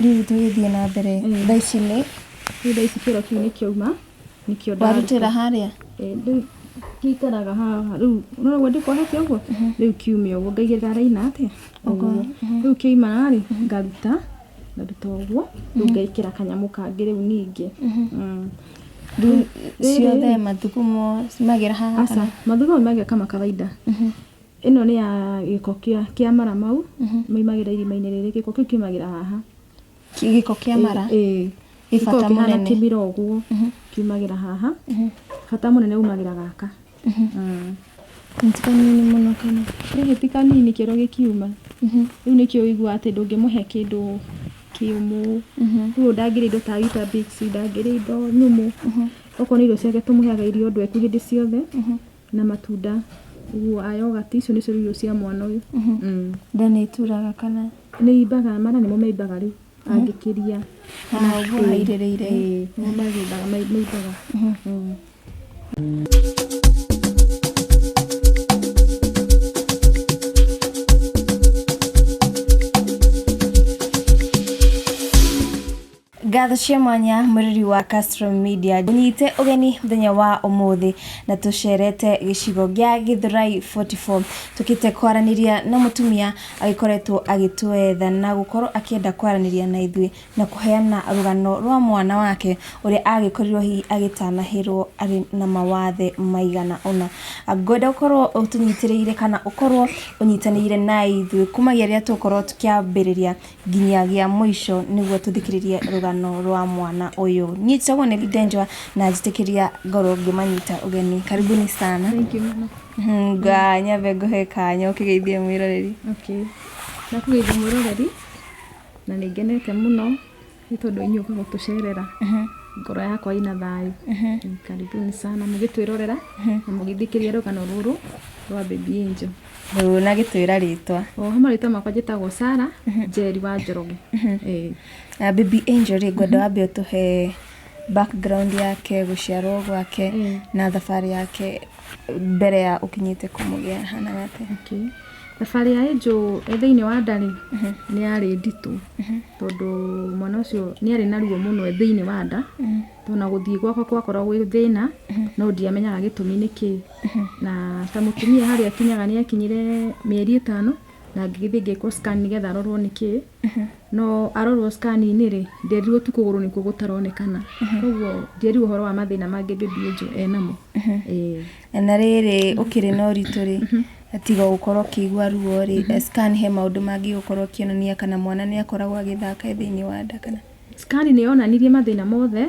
Riu tugithie na mbere thaa ici nĩ kĩro kĩu nĩ kĩauma nĩkĩo warutĩra harĩa gĩikaraga haha rĩu no gwendĩ kwahete ũguo rĩu kiumia ũguo ngaigĩrĩra raina atĩa ũguo rĩu kĩaima rĩ ngaruta ũguo rĩu ngaĩkĩra kanyamũ kangĩ rĩu ningĩ rĩu ciothe mathugumo magira haha kana mathugumo magira kama kawaida ĩno nĩ ya gĩko kĩa mara mau maimagira irima-inĩ rĩrĩ gĩko kĩu kiumagira haha gĩko kĩa mara gĩbata mũnene kĩmira ũguo kiumagira haha bata mũnene umagira gaka ntikanini mũno kana ti kanini kĩro gĩkiuma rĩu nĩkĩo ũigua atĩ ndũngĩmũhe kĩndũ kĩũmũ rĩu ndangĩrĩa indo ta Weetabix ndangĩrĩa indo nyũmũ okorwo nĩ irio ciake tũmũheaga irio ndweku hĩndĩ ciothe na matunda ũguo ayogati icio nĩcio irio cia mwana ũyũ nda nĩ ituraga kana nĩ imbaga mara nĩmo meimbaga rĩu angĩkĩria na ũguo hairĩrĩire meimbaga Ngatho cia mwanya mwĩrori wa Castro Media nyite ũgeni mũthenya wa ũmũthĩ na tũcerete gĩcigo gĩa Githurai 44 tukite kwaranĩria na mũtumia agĩkoretwo agĩtwetha na gũkorwo akĩenda kwaranĩria na ithuĩ na kũheana rũgano rwa mwana wake ũrĩa agĩkorirwo hihi agĩtanahĩrwo arĩ na mawathe maigana ona ngwenda ũkorwo ũtũnyitĩrĩire kana ũkorwo ũnyitanĩire na ithuĩ kumagia rĩrĩa tũkorwo tukĩambĩrĩria nginyagia mũico nĩguo tũthikĩrĩrie rũgano rwa mwana ũyũ nyitagwo nĩ Lidenjwa na njitĩkĩria ngoro ngĩmanyita ũgeni karibuni sana. Thank you mama. Nyambe ngũhe kanya ũkĩgeithie mwĩroreri. Okay na kũgeithia mwĩroreri na nĩ ngenete mũno nĩ tondũ inyuĩ ũka gũtũcerera ngoro yakwa ina thayũ karibuni sana mũgĩtwĩrorera na mũgĩthikĩria rũgano rũrũ rwa Baby Angel rĩu na gĩtwĩra rĩtwa marĩtwa makwa njĩtagwo Sarah Njeri wa Njoroge. Baby Angel rĩ ngwenda wambe ũtũhe background yake gũciarwo gwake na thabarĩ yake mbere ya ũkinyĩte kũmũgĩa hana gate. Thabarĩ ya Angel thĩinĩ wa ndarĩ nĩ yarĩ nditũ tondũ mwana ũcio nĩ arĩ na ruo mũno thĩinĩ wa nda tona gũthiĩ gwakwa kwakoragwo gwĩ thĩna no ndiamenyaga gĩtũmi nĩkĩ na ta mũtumia harĩa akinyaga nĩ akinyire mĩeri 5 na ngĩgĩthiĩ ngĩkwo scan nĩgetha arorwo nĩkĩ no arorwo scan-inĩ rĩ nderirwo tu kũgũrũ nĩkuo gũtaronekana koguo ndierirwo ũhoro wa mathĩna mangĩ Baby Angel enamo. Na rĩrĩ ũkĩrĩ na ũritũ rĩ tiga gũkorwo kĩigua ruo rĩ scan he maũndũ mangĩ gũkorwo kĩonania kana mwana nĩ akoragwo agĩthaka thĩinĩ wa nda kana scan nĩ yonanirie mathĩna mothe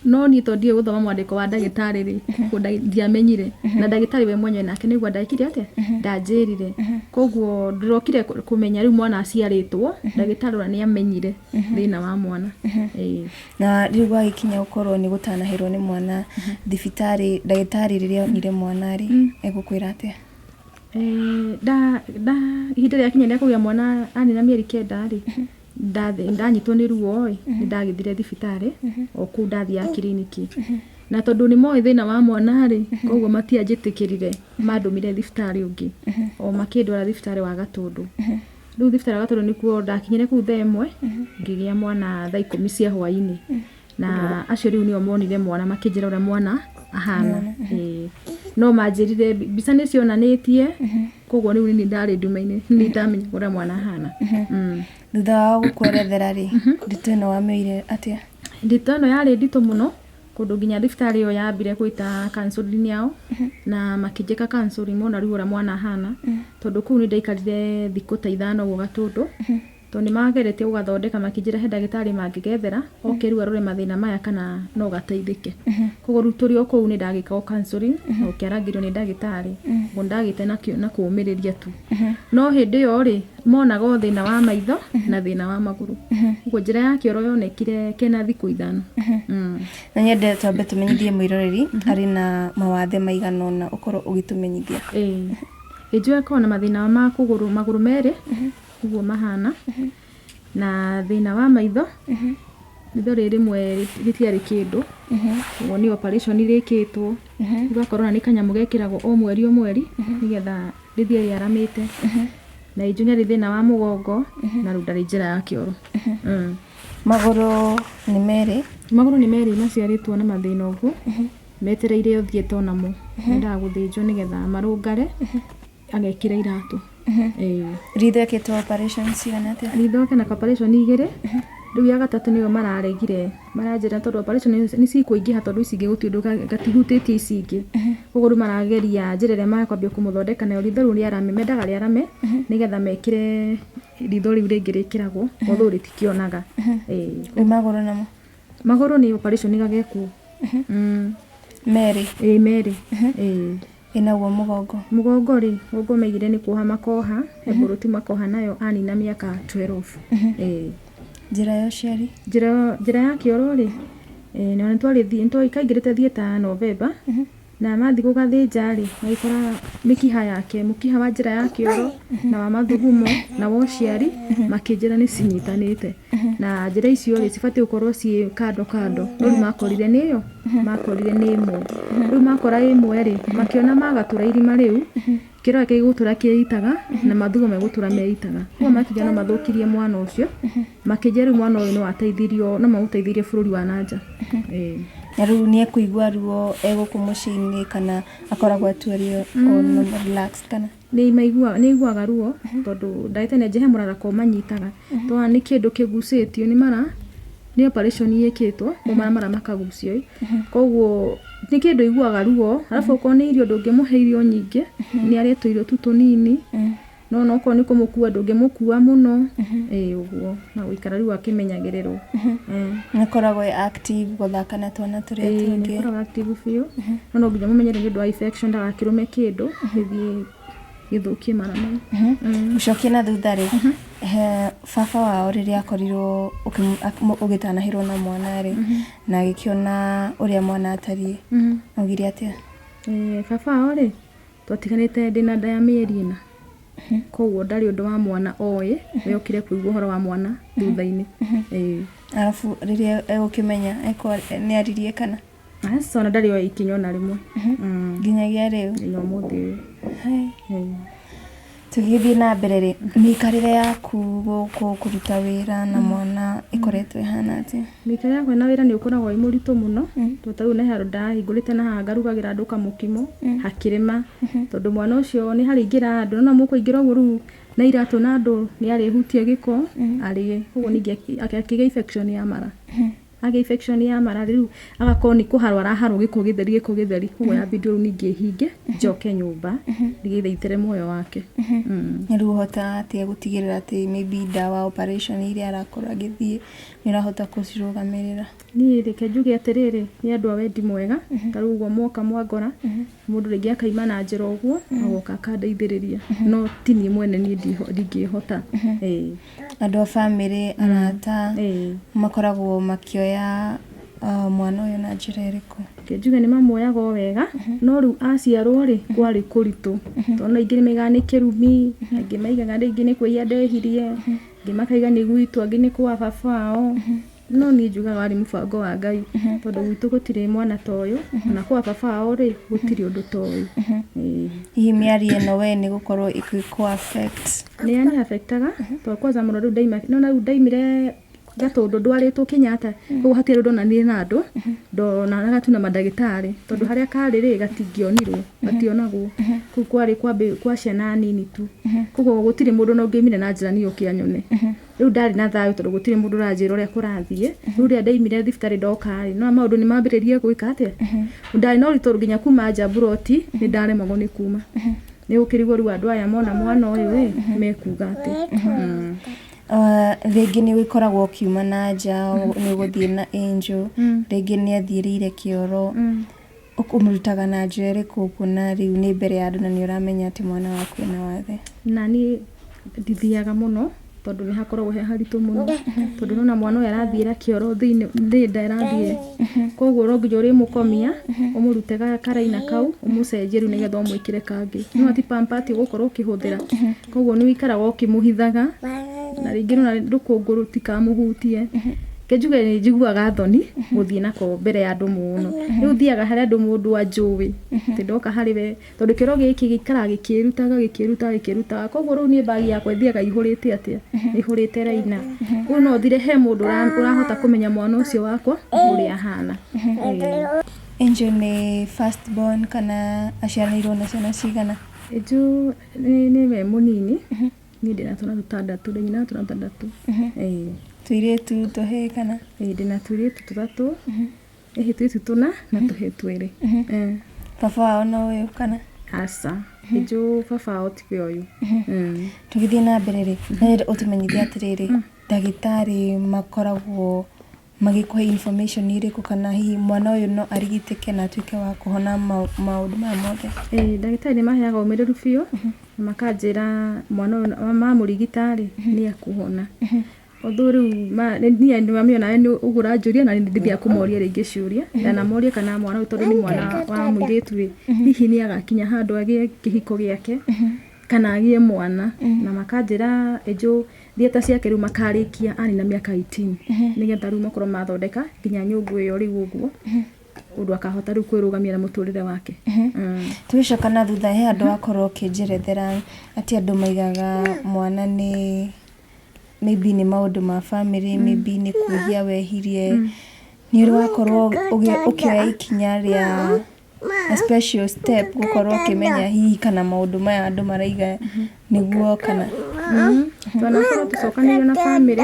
no niĩ tondĩ gũthoma mwandĩko wa ndagĩtarĩ rĩ ndiamenyire na ndagĩtarĩ we mwenyewe nake nĩguo ndagĩkire atĩa ndanjĩrire koguo ndĩrokire kũmenya rĩu mwana aciarĩtwo ndagĩtarĩ ũrĩa nĩ amenyire thĩna wa mwana. Na rĩu gwagĩkinya gũkorwo nĩ gũtanahĩrwo nĩ mwana thibitarĩ ndagĩtarĩ rĩrĩa onire mwana rĩ egũkwĩra atĩa? Ihinda rĩa kinya rĩa kũgĩa mwana anina mĩeri 9 rĩ ndanyitwo nĩ ruo nĩ ndagĩthire thibitarĩ o kũu ndathiaga kiriniki na tondũ nĩ moĩ thĩna wa mwana rĩ koguo matianjĩtĩkĩrire mandũmire thibitarĩ ũngĩ o makĩndwara thibitarĩ wa Gatũndũ. Rĩu thibitarĩ wa Gatũndũ nĩkuo ndakinyire kũu thaa 1 ngĩgĩa mwana thaa 10 cia hwaĩ-inĩ na acio rĩu nĩo monire mwana makĩnjĩra ũrĩa mwana ahana no manjĩrire mbica nĩ cionanĩtie koguo rĩu nĩ ndarĩ nduma-inĩ nĩ ndamenya ũrĩa mwana ahana. Thutha wa gũkwerethera rĩ nditũ ĩno wamĩoire atĩa? Nditũ ĩno yarĩ nditũ mũno kũndũ nginya thibitarĩ ĩyo yambire gwĩta counseling yao na makĩnjĩka counseling mona rĩu ũrĩa mwana ahana tondũ kũu nĩ ndaikarire thikũ ta 5 ũguo Gatũndũ tondũ nĩ mageretie gũgathondeka makĩnjĩra he ndagĩtarĩ mangĩgethera oke rĩu arore mathĩna maya kana no gateithĩke. Koguo rĩu tũrĩ o kũu nĩ ndagĩka counseling na ũkĩarangĩrio nĩ ndagĩtarĩ ũguo ndagĩte na kũũmĩrĩria tu no hĩndĩ ĩyo rĩ monaga thĩna wa maitho na thĩna wa magũrũ ũguo njĩra ya kĩoro yonekire kena thikũ 5. Na nyende twambe tũmenyithie mwĩroreri arĩ na mawathe maigana ũna ũkorwo ũgĩtũmenyithia. Angel akorwo na mathĩna ma magũrũ merĩ ũguo mahana na thĩna wa maitho ritho rĩmwe rĩtiarĩ kĩndũ ũguo nĩ operation rĩkĩtwo ũgakorwo nĩ kanyamũ gekĩragwo o mweri nĩgetha rĩthiĩ rĩaramĩte na Angel nĩ thĩna wa mũgongo na rĩu ndarĩ njĩra ya kĩoro. magũrũ nĩ merĩ maciarĩtwo na mathĩna ũguo metereire ũthiĩte onamo nĩndaga gũthĩnjwo nĩgetha marũngare agekĩra iratũ. Ritho ekĩtwo operation cigana atĩa? Ritho eke na operation 2 rĩu ya gatatũ nĩyo mararegire maranjĩra tondũ operation nĩ cikũingĩha tondũ ici ingĩ gũtiũndũ gatihutĩtie ici ingĩ. Koguo rĩu marageria njĩra ĩrĩa makwambia kũmũthondeka nayo ritho rĩu rĩarame mendaga rĩarame nĩgetha mekĩre ritho rĩu rĩngĩ rĩkĩragwo although rĩtikĩonaga. Magũrũ namo? Magũrũ nĩ operation gagekwo. Merĩ? Merĩ. Inaguo mũgongo? Mũgongo rĩ, ũguo maigire nĩ kuoha makoha, Heburuti makoha nayo anina mĩaka 12. Njĩra ya ũciari? Njĩra ya kĩoro rĩ, na kaingĩrĩte thieta November na mathi gũgathĩnja rĩ, magĩkora mĩkiha yake, mũkiha wa njĩra ya kĩoro na wa mathugumo na wa ũciari makĩnjĩra nĩ cinyitanĩte. Na njĩra icio rĩ cibatiĩ gũkorwo ciĩ kando kando. Rĩu makorire nĩ ĩyo, makorire nĩ ĩmwe. Rĩu makora ĩmwe rĩ, makĩona magatũra irima rĩu, kĩoro gĩake gĩgũtũra kĩitaga na mathugumo megũtũra meitaga. Koguo makĩnjĩra no mathũkirie mwana ũcio, makĩnjĩra rĩu mwana ũyũ no ateithirio, no mamũteithirie bũrũri wa nanja. Na rĩu nĩ ekũigua ruo egũkũ mũciĩ-inĩ kana akoragwo atuĩrio no relax kana? Nĩ iguaga ruo tondũ ndagĩtarĩ nĩanjĩhe mũrarako manyitaga. Tondũ nĩ kĩndũ kĩgucĩtio nĩ mara nĩ operation yĩkĩtwo mara makagucio. Koguo nĩ kĩndũ iguaga ruo, arabu okorwo nĩ irio ndũngĩmũhe irio nyingĩ, nĩ arĩtwo irio tu tũnini. No okorwo nĩ kũmũkua ndũngĩmũkua mũno. Ũguo na gũikara rĩu akĩmenyagĩrĩrwo. Nĩkoragwo active gũthaka na twana tũrĩa tũngĩ? Nĩkoragwo active biũ, no nginya mũmenyere nĩ ũndũ wa infection ndagakĩrũme kĩndũ gĩthiĩ gĩthũkie mara mau. Ũcokie na thutha rĩ, baba wao rĩrĩa akorirwo ũgĩtanahĩrwo na mwana rĩ na agĩkĩona ũrĩa mwana atariĩ, augire atĩa? Baba wao rĩ, twatiganĩte ndĩna nda ya mĩeri 4. Koguo ndarĩ ũndũ wa mwana oĩ, we okire kũigua ũhoro wa mwana thutha-inĩ. Arabu rĩrĩa egũkĩmenya nĩ aririe kana? Ona ndarĩ oĩ ikinya ona rĩmwe. Nginyagia rĩu? Nginya ũmũthĩ ũyũ. Tũgĩthiĩ na mbere rĩ, mĩikarĩre yaku gũkũ kũruta wĩra na mwana ĩkoretwo ĩhana atĩa? Mĩikarĩre yakwa na wĩra nĩ ũkoragwo wĩ mũritũ mũno, tondũ rĩu nĩ handũ ndahingũrĩte na haha ngarugagĩra andũ kamũkimo, hakĩrĩma, tondũ mwana ũcio nĩ harĩingĩra andũ, no mũkũingĩra ũguo rĩu na iratũ na andũ nĩ arĩhutie gĩko arĩe. Koguo ningĩ akĩgĩa infection ya mara. Agĩa infection ya mara rĩu agakorwo nĩ kũharwo araharwo gĩko gĩtheri. Koguo yambindwo rĩu ningĩ hinge njoke nyũmba nĩgetha itere muoyo wake. Rĩu ũhota atĩa gũtigĩrĩra atĩ maybe ndawa operation iria arakorwo agĩthiĩ nĩ ũrahota gũcirũgamĩrĩra? Niĩ reke njuge atĩrĩrĩ, nĩ andũ a wendi mwega, ta rĩu ũguo moka mwangora, mũndũ rĩngĩ akaima na njĩra ũguo agoka akandeithĩrĩria, no ti niĩ mwene niĩ ndingĩhota. Andũ a family arata makoragwo makĩoya mwana ũyũ na njĩra ĩrĩkũ? Njuge nĩ mamuoyaga o wega, no rĩu aciarwo rĩ kwarĩ kũritũ, tondũ aingĩ nĩ maigaga nĩ kĩrumi, angĩ maigaga rĩngĩ nĩ kwĩya ndehirie, angĩ makaiga nĩ gwitũ, angĩ nĩ kwa baba wao. No niĩ njugaga warĩ mũbango wa Ngai, tondũ gwitũ gũtirĩ mwana ta ũyũ, na kwa baba wao rĩ gũtirĩ ũndũ ta ũyũ. Hihi mĩario ĩno we nĩ gũkorwo ĩgĩkũ affect? Nĩ yani affectaga, tondũ kwanza mũno rĩu ndaimire Gatũndũ ndwarĩtwo Kenyatta, koguo hatirĩ ndonanire na andũ, ndonanaga tu na mandagĩtarĩ, tondũ harĩa karĩ rĩ gatingĩonirwo, gationagwo. Kũu kwarĩ kwa ciana nini tu. Koguo gũtirĩ mũndũ no ngĩmire na njĩra niyo kĩanyone. Rĩu ndarĩ na thayũ tondũ gũtirĩ mũndũ ũranjĩra ũrĩa kũrathiĩ. Rĩu rĩrĩa ndaimire thibitarĩ ndoka rĩ, no maũndũ nĩ mambĩrĩrie gwĩka atĩa. Ndarĩ no ũritũ nginya kuma nja mburoti nĩ ndaremagwo nĩ kuma. Nĩ gũkĩrigwo rĩu andũ aya mona mwana ũyũ rĩ mekuga atĩ. Rĩngĩ nĩ wĩkoragwo ũkiuma na nja, nĩ gũthiĩ na Angel, rĩngĩ nĩ athiĩrĩire kĩoro, ũmũrutaga na njĩra ĩrĩkũ kuona rĩu nĩ mbere ya andũ na nĩ ũramenya atĩ mwana waku ena wathe? Na niĩ ndithiaga mũno tondũ nĩ hakoragwo he haritũ mũno, tondũ nona mwana ũyũ arathiĩra kĩoro thĩinĩ nda ĩrathiĩ. Koguo no nginya ũrĩmũkomia ũmũrute karaina kau ũmũcenjie rĩu nĩgetha ũmwĩkĩre kangĩ, no ti pamper atĩ ũgũkorwo ũkĩhũthĩra. Koguo nĩ wĩikaraga ũkĩmũhithaga na rĩngĩ nona rũkũngũ rũtikamũhutie. Kejuge ni njiguaga thoni guthii nako mbere ya andu muno riu thiaga hari andu mundu anjui tindoka hari we tondu kiro giki gikara gikirutaga koguo riu ni bagi yakwa thiaga ihurite atia ihurite raina riu no thire he mundu urahota kumenya mwana ucio wakwa uria ahana. Angel ni first born kana aciarirwo na ciana cigana? Angel ni we munini ni ndina twana tutandatu ndina twana tutandatu tuiretu tuhe kana ndina tuiretu tuthatu tuiretu tuna na tuhe twiri. Baba wao no we kana asa Angel baba wao tiwe uyu. Tugithie na mbere ri utumenyithia atiriri ndagitari makoragwo magikuhe information iriku kana hihi mwana uyu no arigitike na atuike wa kuhona maundu ma mothe? Ndagitari ni maheaga umireru biu makanjira mwana uyu mamurigitari ni akuhona. Oduru ni mamiona ni ugura njuria na ndithia kumoria ringi ciuria na morie kana mwana uyu tondu ni mwana wa muiritu ri hihi ni agakinya handu agie kihiko giake kana agie mwana na makanjira Angel thieta ciake riu makarikia ani na miaka 18 nigetha riu makorwo mathondeka nginya nyungu iyo riu uguo undu akahota riu kwirugamia na muturire wake. Tugicoka na thutha he andu akorwo kinjerethera ati andu maigaga mwana ni maybe ni maundu ma family maybe ni kuhia wehirie ni uri wakorwo ukioya ikinya ria a special step gukorwo kimenya hihi kana maundu maya andu maraiga niguo kana twana korwo tucokanire na family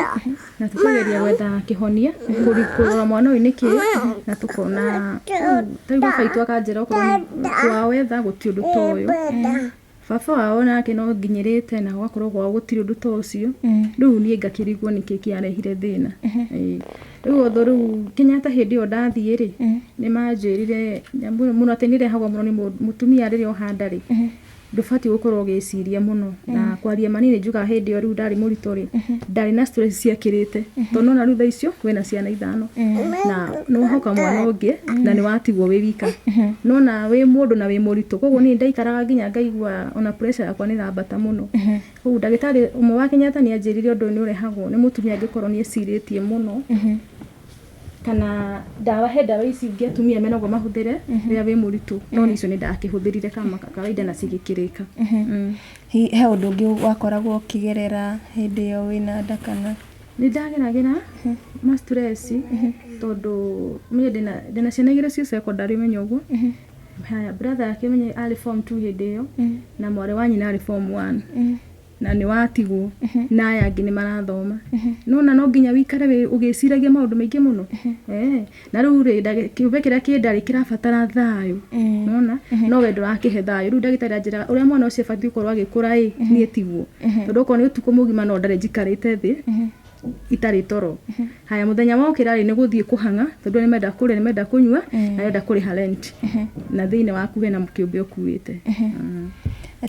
na tukageria gwetha kihonia kurikura mwana uyu niki na tukona taigu baitu akanjira okorwo twawetha guti undu toyo baba wao nake no nginyirite na gwakorwo gwa gutiri undu to ucio riu nie ngakirigwo niki kiarehire thina. Riu othoru Kenyatta hindi yo ndathie ri ni manjirire muno atenire hagwa muno ni mutumia riri ohanda ri ndufati gukorwo giciria muno na kwaria manini njuga hindi yo riu ndari murito ri ndari na stress ciakirite tondu na riu tha icio wena ciana 5 na no hoka mwana ungi na ni watigwo wi wika no na wi mundu na wi murito koguo ni ndaikaraga nginya ngaigua ona pressure yakwa ni rambata muno. Koguo ndagitari umwe wa Kenyatta ni anjirire undu ni urehagwo ni mutumia angikorwo ni eciritie muno kana dawa he dawa ici ingi atumia menagwo mahuthire ria wi muritu no ni icio ni ndakihuthirire kama kawaida na cigikirika. He undu ungi wakoragwo kigerera hindi yo wina nda kana? Ni ndageragira ma stress tondu mie ndina ciana igiri cio secondary menyo uguo haya brother yake menye ali form 2 hindi yo na mwari wa nyina ali form 1 na ni watigwo na aya angi ni marathoma no nginya wikare ugiciragia maundu maingi muno na riu ri kiube kiria kindari kirabatara thayu nona no we ndurakihe thayu riu ndagitari anjira uria mwana ucio bati ukorwo agikura ni etigwo tondu ko ni utuko mugima no ndare njikarite thi itari toro. Haya muthenya wa ukirari ni guthie kuhanga tondu ni menda kuria ni menda kunywa na yenda kuriha rent na thiine waku we na mukiumbe ukuite.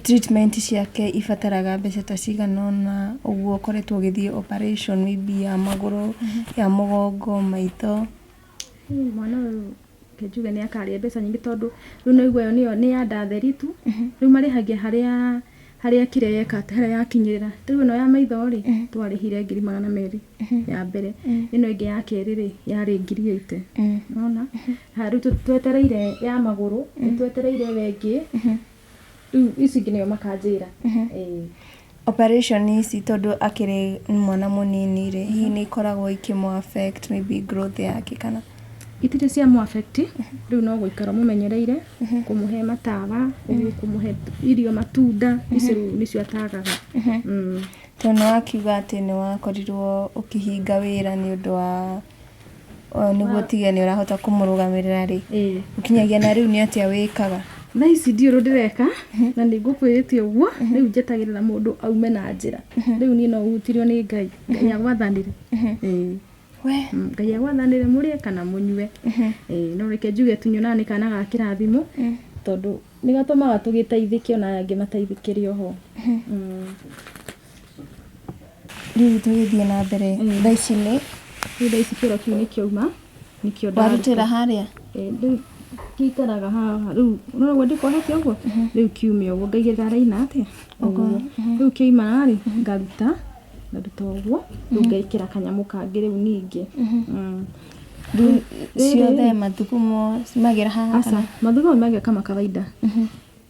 Treatment ciake ifataraga mbeca ta cigana na uguo koretwo githie operation maybe ya maguru ya mugongo maitho? Mwana kejuge ni akaria mbeca nyingi tondu riu no igwe niyo ni ya ndatheritu riu marihagia haria kireka haria yakinyirira riu no ya maitho ri twarihire 200 ya mbere ino ingi ya keriri yari 800 unaona haru twetereire ya maguru twetereire wengi ici ngi niyo makanjira. Operation ici tondu akiri mwana munini ri hihi ni ikoragwo ikimo affect maybe growth yake kana? Itire cia mu affect riu no guikara mumenyereire kumuhe matawa kumuhe irio matunda icio nicio atagaga. Tono akiuga ati ni wakorirwo ukihinga wira ni undu wa niguo tige ni urahota kumurugamirira ri ukinyagia na riu ni atia wikaga? Na ici ndio ndireka na nigukwirite uguo riu njetagirira mundu aume na njira riu ni no hutirio ni Ngai ya gwathanire we Ngai ya gwathanire murie kana munywe no reke njuge tunyonane kana ga kirathimo tondu ni gatumaga tugiteithike ona angi mateithikire oho. Riu tugithie na mbere thaici kiro kiu ni kiuma nikio warutira haria riu kitaraga haha riu no gwende kwa hati uguo riu kiume uguo ngaigetha raina atia riu kiima ri ngaruta ndaruta ũguo rĩu ngaikĩra kanyamũ kangĩ rĩu ningĩ. Ciothe mathugumo magĩra haha Asa mathugumo magĩra kama kawaida.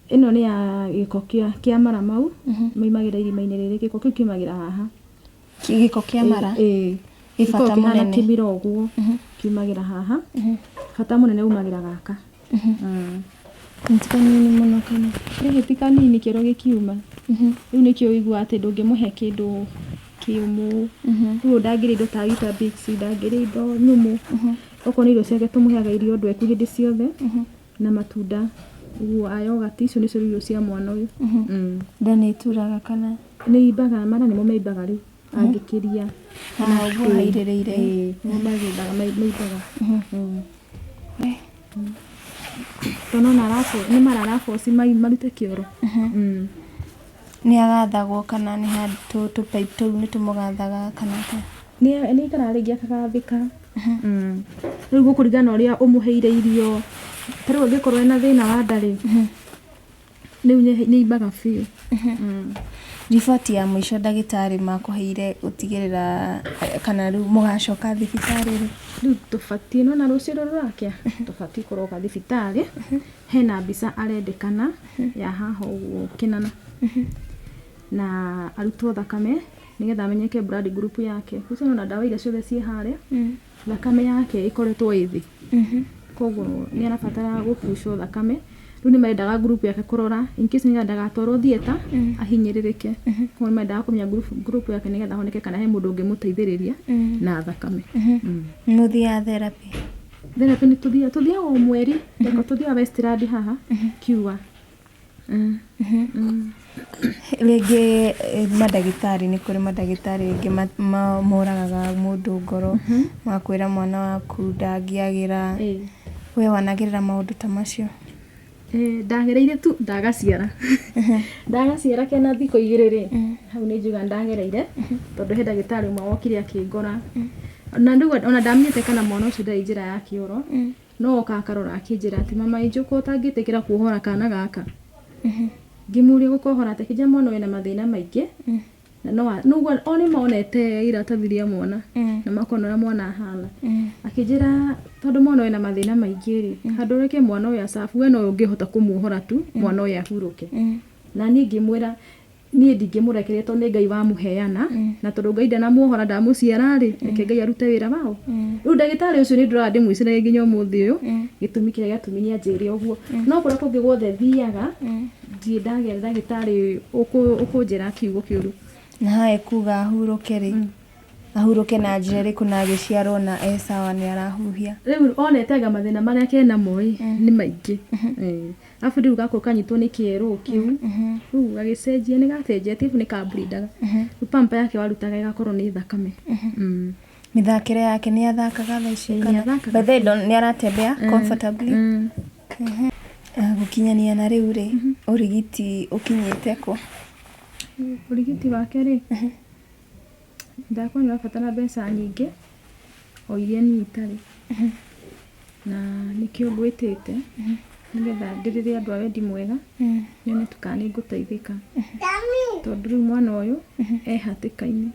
Ĩno nĩ ya gĩko kĩa mara mau moimagĩra irima-inĩ rĩrĩ, gĩko kĩu kiumagĩra haha. Gĩko kĩa mara gĩbata mũnene kĩmira ũguo kiumagĩra haha, bata mũnene umagĩra gaka. Nĩ kanini mũno kana ti kanini kĩro gĩkiuma. Rĩu nĩkĩo ũigua atĩ ndũngĩmũhe kĩndũ kĩũmũ. Rĩu ndangĩrĩa indo ta Weetabix, ndangĩrĩa indo nyũmũ. Okorwo nĩ irio ciake tũmũheaga irio ndweku hĩndĩ ciothe na matunda. Ũguo yogurt icio nĩcio irio cia mwana ũyũ. Nda nĩ ituraga kana nĩ imbaga, mara nĩmo meimbaga rĩu angĩkĩria na ũguo hairĩrĩire meimbaga. Tonona nĩ mara araboci marute kĩoro. Nĩ agathagwo kana nĩ handũ tũpipe tũu nĩ tũmũgathaga kana nĩ ikara rĩngĩ akagathĩka. Rĩu gũkũringana ũrĩa ũmũheire irio. Tarĩu angĩkorwo ena thĩna wa nda rĩ, rĩu nĩ imbaga biũ. Riboti ya mũico ndagĩtarĩ makũheire gũtigĩrĩra kana rĩu mũgacoka thibitarĩ rĩ? Rĩu tũbatiĩ nona rũciũ rũrakĩa tũbatiĩ kũroka thibitarĩ. Hena mbica arendekana ya haha ũguo Kĩnana na arutwo thakame nĩgetha amenyeke blood group yake. Ũcio nona ndawa iria ciothe ciĩ harĩa, thakame yake ĩkoretwo ĩthĩ. Koguo nĩ arabatara gũpucwo thakame. Rĩu nĩ marendaga group yake kũrora in case nĩgetha ndagatwarwo theater ahinyĩrĩrĩke. Koguo nĩ marendaga kũmenya group yake nĩgetha honeke kana he mũndũ ũngĩmũteithĩrĩria na thakame. Mũthiaga therapy? Therapy nĩ tũthiaga o mweri. Reke tũthiaga Westland haha kiuga. Rĩngĩ mandagĩtarĩ nĩ kũrĩ mandagĩtarĩ rĩngĩ moragaga mũndũ ngoro, makwĩra mwana waku ndangĩagĩra. We wanagĩrĩra maũndũ ta macio? Ndagereire tu ndagaciara. Ndagaciara kena thikũ igĩrĩ rĩ, hau nĩ njuga ndagereire tondũ he ndagĩtarĩ ũmwe wokire akĩngora. Na rĩu ona ndamenyete kana mwana ũcio ndarĩ njĩra ya kĩoro, no oka akarora akĩnjĩra atĩ mama Ĩnjũkũ ũtangĩtĩkĩra kuohora kana gaka. Ngĩmũria gũkohora atĩ kĩnja mwana wĩna mathĩna maingĩ na no o nĩ monete iratathi rĩa mwana na makona ũrĩa mwana ahana. Akĩnjĩra tondũ mwana wĩna mathĩna maingĩ rĩ, handũ reke mwana ũyũ acabu, we no ũngĩhota kũmuohora tu mwana ũyũ ahurũke. Na niĩ ngĩmwĩra niĩ ndingĩmũrekereria tondũ nĩ Ngai wamũheana, na tondũ Ngai ndanamuohora ndamũciara rĩ, reke Ngai arute wĩra wao. Rĩu ndagĩtarĩ ũcio nĩ ndũraga ndĩmwĩciragia nginya ũmũthĩ ũyũ gĩtũmi kĩrĩa gĩatũmi nĩ anjĩre ũguo. No kũrĩa kũngĩ guothe thiaga ndirĩ ndagĩa ndagĩtarĩ ũkũnjĩra kiugo kĩũru. Na hae kuga ahurũke rĩ, ahurũke na njĩra ĩrĩkũ na agĩciarwo na sawa nĩ arahuhia? Rĩu onete anga mathĩna marĩa kena moĩ nĩ maingĩ. Alafu rĩu gakũ kanyitwo nĩ kĩero kĩu, rĩu agĩcenjia nĩ gacenjetie nĩ kabrindaga. Rĩu pampa yake warutaga ĩgakorwo nĩ thakame. Mĩthakĩre yake nĩ athakaga thaa ici kana? By the way nĩ aratembea comfortably? Gũkinyania na rĩu rĩ, ũrigiti ũkinyĩte kũ? Ũrigiti wake rĩ, ndakwani wabatara mbeca nyingĩ o iria niĩ itarĩ. Na nĩkĩo ngwĩtĩte nĩgetha ndĩrĩre andũ a wendi mwega nyone tukana nĩngũteithĩka. Tondũ rĩu mwana ũyũ hatĩka-inĩ.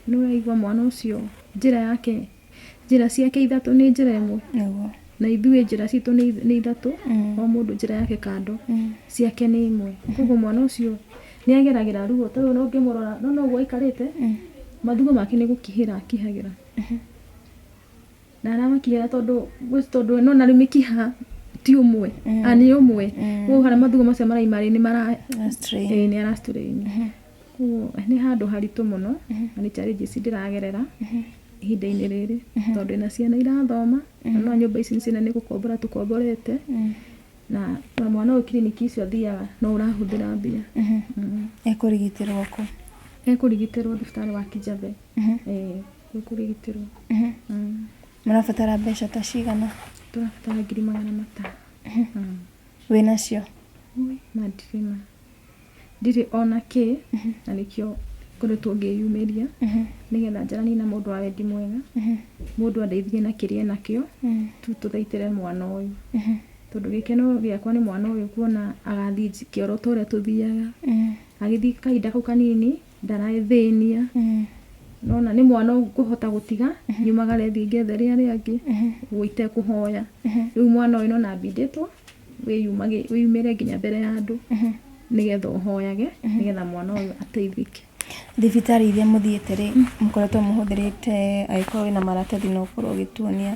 Nĩ ũraigua mwana ũcio njĩra ciake ithatũ nĩ njĩra ĩmwe. Na ithuĩ njĩra citũ nĩ ithatũ, o mũndũ njĩra yake kando, ciake nĩ ĩmwe. Koguo mwana ũcio nĩ ageragĩra ruo, tondũ no ngĩmũrora no ũguo aikarĩte mathugo make nĩ gũkihĩra akihagĩra. Na aramakihĩra tondũ no na rĩu mĩkiha ti ũmwe, nĩ ũmwe. Koguo harĩa mathugo macio maraimarĩ nĩ ara strain. Koguo nĩ handũ haritũ mũno na nĩ challenges ndĩragerera ihinda-inĩ rĩrĩ tondũ ĩna ciana irathoma na no nyũmba ici ciana nĩ gũkombora tũkomborete na mwana ũyũ kiriniki icio athiaga no ũrahũthĩra mbia. Ekũrigitĩrwo kũ? Ekũrigitĩrwo thibitarĩ wa Kijabe. Ekũrigitĩrwo. Mũrabatara mbeca ta cigana? Tũrabatara 500,000. Wĩnacio? Madirima. Ndirĩ ona kĩ na nĩkĩo ngoretwo ngĩyumĩria nĩgetha njaranie na mũndũ wa wendi mwega, mũndũ andeithie na kĩrĩa nakĩo tũthaitĩre mwana ũyũ. Tondũ gĩkeno gĩakwa nĩ mwana ũyũ kuona agathiĩ kĩoro ta ũrĩa tũthiaga, agĩthiĩ kahinda kau kanini ndaraethĩnia nona nĩ mwana ũkũhota gũtiga nyumagare thiĩ ngethe rĩarĩa angĩ gũite kũhoya rĩu mwana ũyũ nona mbindĩtwo wĩyumĩre nginya mbere ya andũ nĩgetha ũhoyage nĩgetha mwana ũyũ ateithĩke. Thibitarĩ iria mũthiĩte rĩ mũkoretwo mũhũthĩrĩte agĩkorwo wĩna maratathi no ũkorwo ũgĩtuonia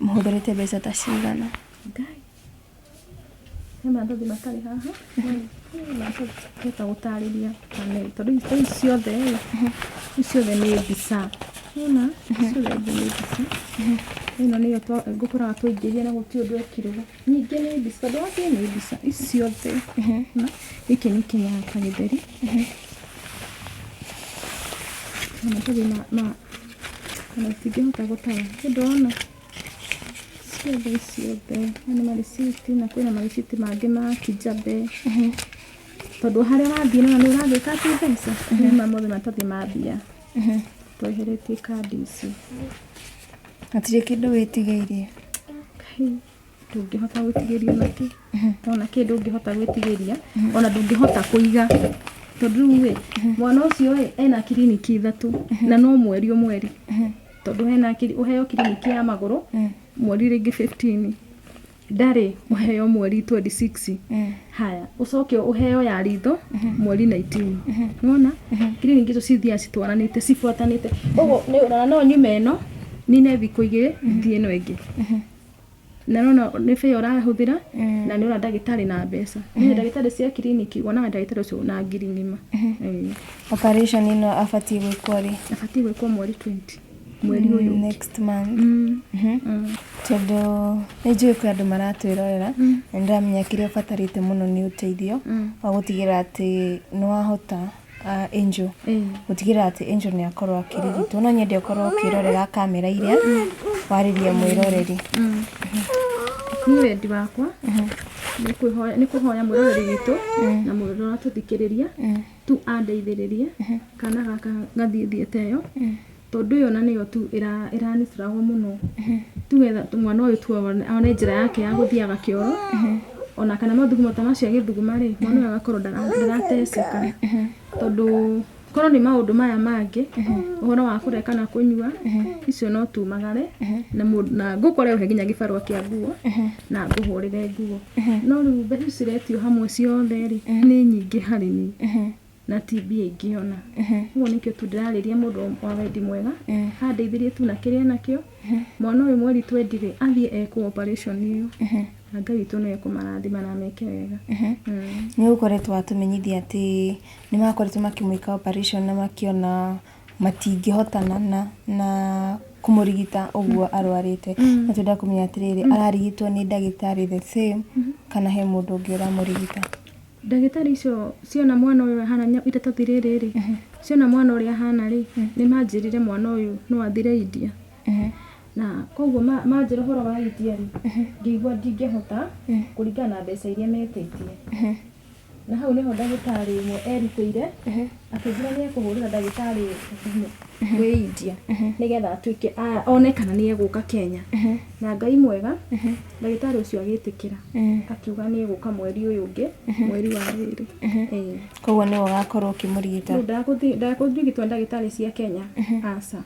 mũhũthĩrĩte mbeca ta cigana? He maratathi matarĩ haha maratathi gũtarĩria tondũ ici ciothe nĩ mbica nona ciothe nĩ mbica ĩno nĩyo ngũkoraga twaingĩria na gũtirĩ ũndũ ekirwo ningĩ nĩ mbica tondũ wacio nĩ mbica ici ciothe gĩkĩ nĩ Kenyatta Gĩtheri maratathi na itingĩhota gũtara ndona ciothe nĩ marisiti na kwĩna marisiti mangĩ ma Kijabe tondũ harĩa ũrathiĩ na nĩ ũragĩka atĩ mbeca nĩ mothe maratathi ma mbia tweheretie kandi ici. Hatirĩ kĩndũ wĩtigĩirie? Ndũngĩhota gwĩtigĩria nakĩ ona kĩndũ ũngĩhota gwĩtigĩria ona ndũngĩhota kũiga tondũ rĩu mwana ũcio ena kiriniki 3 na no mweri tondũ hena ũheo kiriniki ya magũrũ mweri rĩngĩ 15 ndarĩ ũheo mweri 26 haya ũcoke ũheo ya ritho mweri 19 nona kiriniki icio cithia citwaranĩte cibuatanĩte ũguo nĩ ũrona no nyume ĩno nine thikũ igĩrĩ thiĩ ĩno ĩngĩ na nona nĩ bĩa ũrahũthĩra na nĩ ũrona ndagĩtarĩ na mbeca nĩ ndagĩtarĩ cia kiriniki wonaga ndagĩtarĩ ũcio na ngiri ng'ima. Operation ĩno abatiĩ gwĩkwo rĩ? Abatiĩ gwĩkwo mweri 20 mweri ũyũ next month. Tondũ nĩ njũĩ kwĩ andũ maratwĩrorera na ndĩramenya kĩrĩa ũbatarĩte mũno nĩ ũteithio wa gũtigĩrĩra atĩ nĩ wahota Angel gũtigĩrĩra atĩ Angel nĩ akorwo akĩrigitwo no nyende ũkorwo ũkĩrorera kamera iria warĩria mwĩroreri. Niĩ wendi wakwa nĩ kũhoya mwĩroreri witũ na mũndũ ũratũthikĩrĩria tu andeithĩrĩrie kana gaka gathiĩ thiĩte ĩyo tondũ yo na nĩyo tu ĩranitũragwo mũno tugetha mwana ũyũ tu one njĩra yake ya gũthiaga kĩoro ona kana mathugumo ta macio agĩthuguma rĩ mwana ũyũ agakorwo ndarateceka tondũ korwo nĩ maũndũ maya mangĩ ũhoro wa kũreka na kũnyua icio no tumagare na ngũkore ũhe nginya gĩbarũa kĩa nguo na ngũhũrĩre nguo no rĩu mbeca ciretio hamwe ciothe rĩ nĩ nyingĩ harĩ niĩ na TB ingĩona ũguo nĩkĩo tu ndĩrarĩria mũndũ wa wendi mwega andeithĩrie tu na kĩrĩa nakĩo mwana ũyũ mweri 20 rĩ athiĩ ekwo operation ĩyo na Ngai witũ nĩ ekũmarathima na meke wega. Nĩ ũkoretwo watũmenyithia atĩ nĩ makoretwo makĩmwĩka operation na makĩona matingĩhotana na kũmũrigita ũguo arwarĩte na twenda kũmenya atĩrĩrĩ ararigitwo nĩ ndagĩtarĩ the same kana he mũndũ ũngĩ ũramũrigita? Ndagĩtarĩ icio ciona mwana ũyũ ahana iratathi rĩrĩ rĩ ciona mwana ũrĩa ahana rĩ nĩ manjĩrire mwana ũyũ no athire India na koguo manjĩra ũhoro wa India rĩ ngĩigua ndingĩhota kũringana na mbeca iria metĩtie na hau nĩho ndagĩtarĩ ũmwe erutĩire akĩnjĩra nĩ ekũhũrĩra ndagĩtarĩ wĩ India nĩgetha atuĩke one kana nĩ egũka Kenya na Ngai mwega ndagĩtarĩ ũcio agĩtĩkĩra akiuga nĩ egũka mweri ũyũ ũngĩ mweri wa 2 koguo nĩ ũgakorwo ũkĩmũrigita? Ndakũrigitwo ndagĩtarĩ cia Kenya aca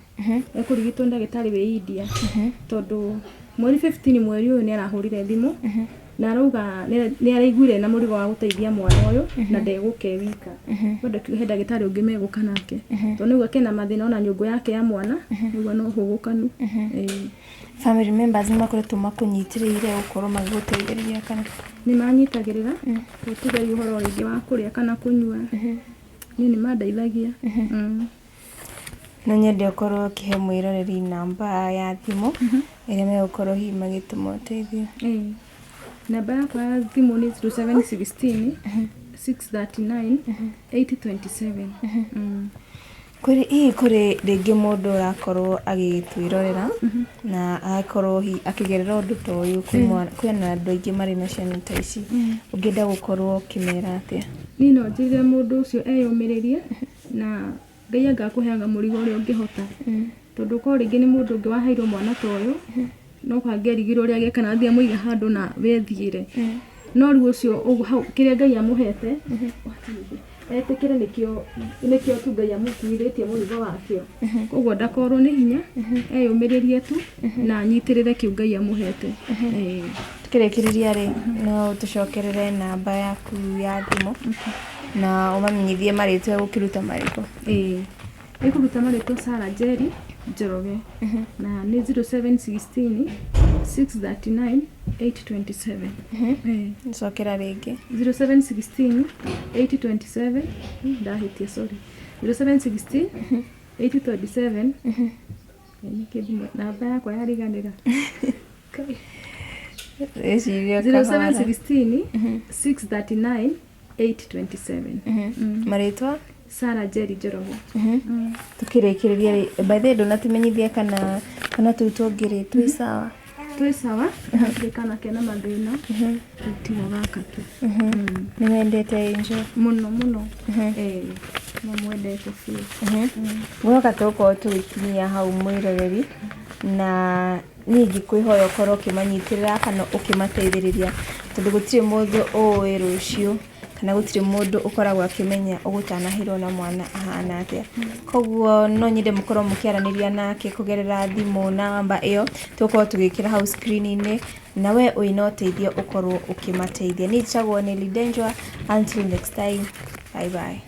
ekũrigitwo ndagĩtarĩ wĩ India tondũ mweri 15 mweri ũyũ nĩ arahũrire thimũ na arauga nĩ araiguire na mũrigo wa gũteithia mwana ũyũ na ndegũke wika bado he ndagĩtarĩ ũngĩ megũka nake tondũ nĩguo kena mathĩna ona nyũngũ yake ya mwana nĩguo no hũgũkanu. Family members nĩ makoretwo makũnyitĩrĩire gũkorwo magĩgũteithĩrĩria kana? Nĩ manyitagĩrĩra gũtugeria ũhoro rĩngĩ wa kũrĩa kana kũnyua nĩ mandeithagia. No nyende ũkorwo ũkĩhe mwĩroreri namba ya thimũ ĩrĩa megũkorwo hihi magĩtũma ũteithio? Namba yakwa ya thimũ nĩ 0716 639 827. Kũrĩ rĩngĩ mũndũ ũrakorwo agĩtwĩrorera na agakorwo akĩgerera ũndũ ta ũyũ kwĩna andũ aingĩ marĩ na ciana ta ici ũngĩenda gũkorwo ũkĩmera atĩa? Niĩ no njĩre mũndũ ũcio eyũmĩrĩrie na Ngai agakũheaga mũrigo ũrĩa ũngĩhota tondũ korwo rĩngĩ nĩ mũndũ ũngĩ waheirwo mwana ta ũyũ no kangĩarigirwo ũrĩa ageka na athiĩ amũiga handũ na wethiĩre no rĩu ũcio kĩrĩa Ngai amũhete etikire nikio tungai amukuiritie murigo wakio koguo ndakorwo ni hinya eyumiririe tu na anyitirire kiu ngai amuhete tukirikiriria ri no tucokerere namba yaku ya thimu na umamenyithie maritwe gukiruta mariko ikuruta mariko Sarah Jerry Njoroge na ni 0716 639 827 ncokera ringi 0716 827 ndahitie sorry 0716 827 namba yakwa yariganira 0716 639 827 maritwa Sarah Jerry Njoroge tukirikiriria ri by the way donatumenyithia kana tutongire twi sawa kana kena mathina tigo gaka tu ni wendete Angel muno no mwendete biũ woka toko tuikinyia hau mwiroreri na ningi kwihoya ukorwo ukimanyitirira kana ukimateithiriria tondu gutire mundu oĩ rucio kana gutire mundu ukoragwo akimenya ugutanahirwo na mwana ahana atia koguo no nyende mukorwo mukiaraniria nake kugerera thimu namba iyo tukorwo tugikira hau screen-ini nawe uina uteithio ukorwo ukimateithia ni chagwo ni Lidenjwa. Until next time, bye bye.